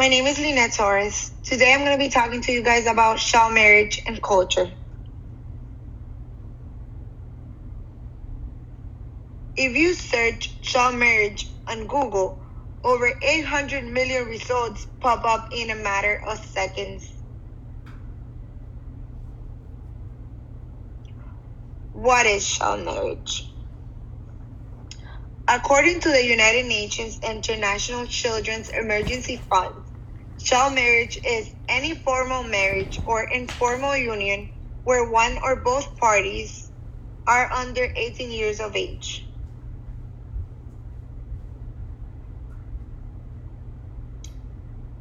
My name is Lynette Torres. Today I'm going to be talking to you guys about child marriage and culture. If you search child marriage on Google, over 800 million results pop up in a matter of seconds. What is child marriage? According to the United Nations International Children's Emergency Fund, child marriage is any formal marriage or informal union where one or both parties are under 18 years of age.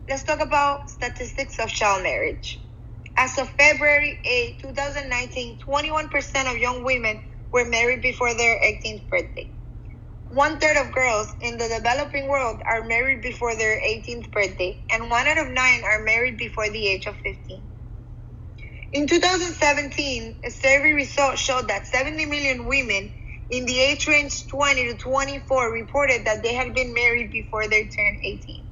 Let's talk about statistics of child marriage. As of February 8, 2019, 21% of young women were married before their 18th birthday. 1/3 of girls in the developing world are married before their 18th birthday, and 1 out of 9 are married before the age of 15. In 2017, a survey result showed that 70 million women in the age range 20 to 24 reported that they had been married before they turned 18.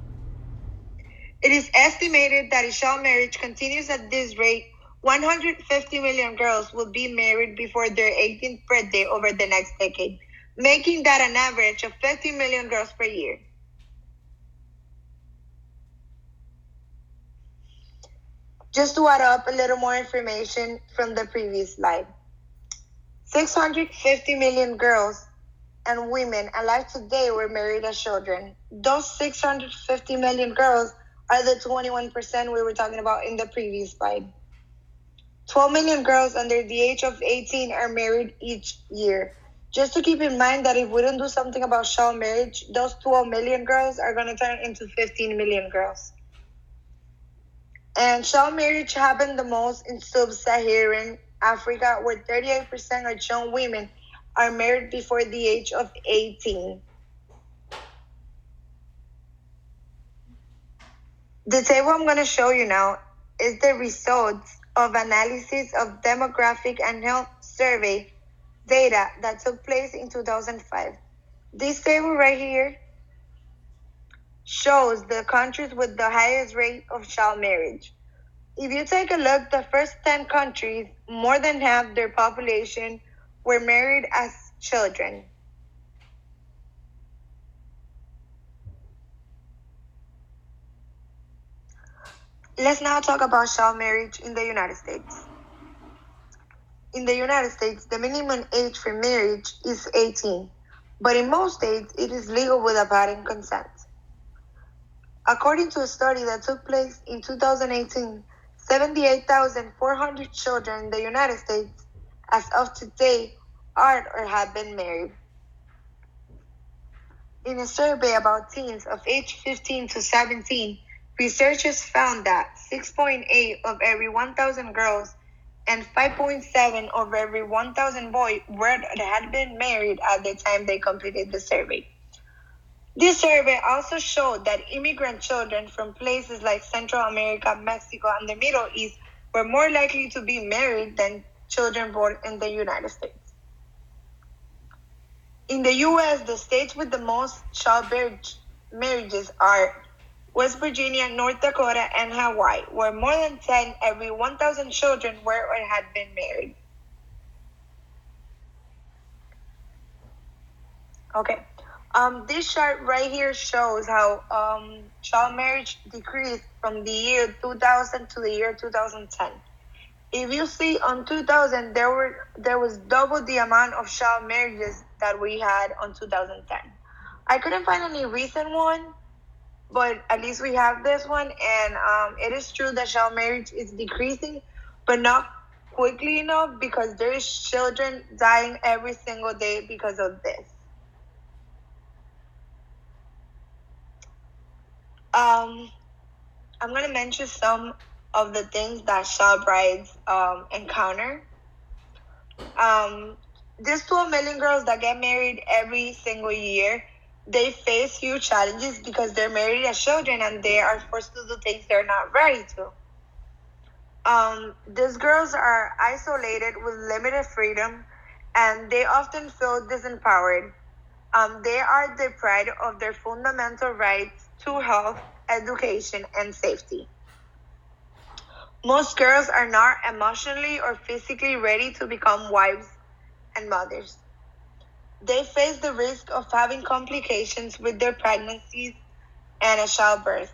It is estimated that if child marriage continues at this rate, 150 million girls will be married before their 18th birthday over the next decade, making that an average of 50 million girls per year. Just to add up a little more information from the previous slide. 650 million girls and women alive today were married as children. Those 650 million girls are the 21% we were talking about in the previous slide. 12 million girls under the age of 18 are married each year. Just to keep in mind that if we don't do something about child marriage, those 12 million girls are going to turn into 15 million girls. And child marriage happened the most in sub-Saharan Africa, where 38% of young women are married before the age of 18. The table I'm going to show you now is the results of analysis of demographic and health survey data that took place in 2005. This table right here shows the countries with the highest rate of child marriage. If you take a look, the first 10 countries, more than half their population were married as children. Let's now talk about child marriage in the United States. In the United States, the minimum age for marriage is 18, but in most states, it is legal with a parent consent. According to a study that took place in 2018, 78,400 children in the United States, as of today, are or have been married. In a survey about teens of age 15 to 17, researchers found that 6.8 of every 1,000 girls and 5.7 of every 1,000 boys had been married at the time they completed the survey. This survey also showed that immigrant children from places like Central America, Mexico, and the Middle East were more likely to be married than children born in the United States. In the U.S., the states with the most child marriages are West Virginia, North Dakota, and Hawaii, where more than 10 every 1,000 children were or had been married. Okay. This chart right here shows how child marriage decreased from the year 2000 to the year 2010. If you see on 2000, there was double the amount of child marriages that we had on 2010. I couldn't find any recent one, but at least we have this one, and it is true that child marriage is decreasing, but not quickly enough because there is children dying every single day because of this. I'm going to mention some of the things that child brides encounter. These 12 million girls that get married every single year, they face huge challenges because they're married as children and they are forced to do things they're not ready to. These girls are isolated with limited freedom and they often feel disempowered. They are deprived of their fundamental rights to health, education, and safety. Most girls are not emotionally or physically ready to become wives and mothers. They face the risk of having complications with their pregnancies and a childbirth.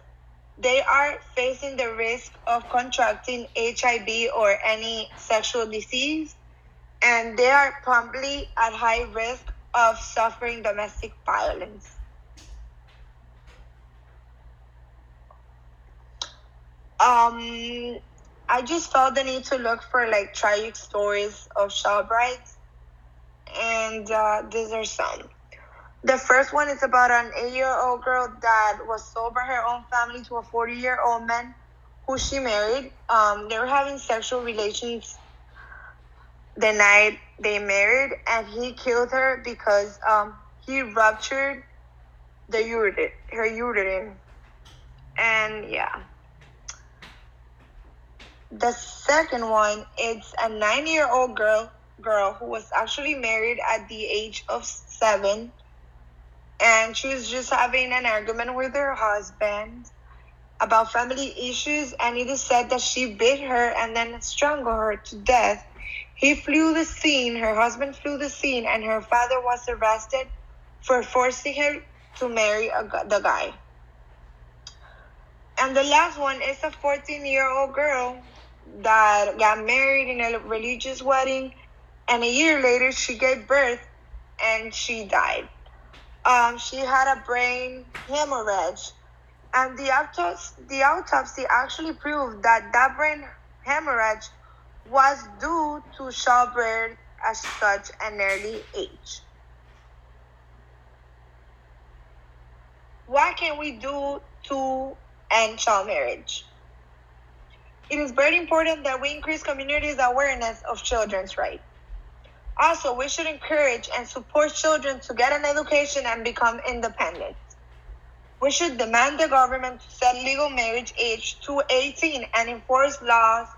They are facing the risk of contracting HIV or any sexual disease, and they are probably at high risk of suffering domestic violence. I just felt the need to look for like tragic stories of child brides, and these are some. The first one is about an 8-year-old girl that was sold by her own family to a 40-year-old man who she married. They were having sexual relations the night they married, and he killed her because he ruptured her uterine. And yeah. The second one, it's a 9-year-old girl who was actually married at the age of 7, and she was just having an argument with her husband about family issues, and it is said that she beat her and then strangled her to death. He flew the scene, her husband flew the scene, and her father was arrested for forcing her to marry the guy. And the last one is a 14-year-old girl that got married in a religious wedding, and a year later she gave birth and she died. She had a brain hemorrhage, and the autopsy actually proved that brain hemorrhage was due to childbirth at such an early age. What can we do to end child marriage? It is very important that we increase communities' awareness of children's rights. Also, we should encourage and support children to get an education and become independent. We should demand the government to set legal marriage age to 18 and enforce laws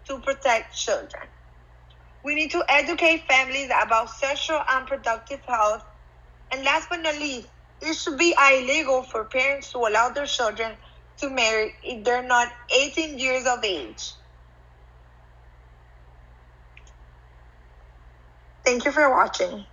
to protect children. We need to educate families about sexual and reproductive health. And last but not least, it should be illegal for parents to allow their children to marry if they're not 18 years of age. Thank you for watching.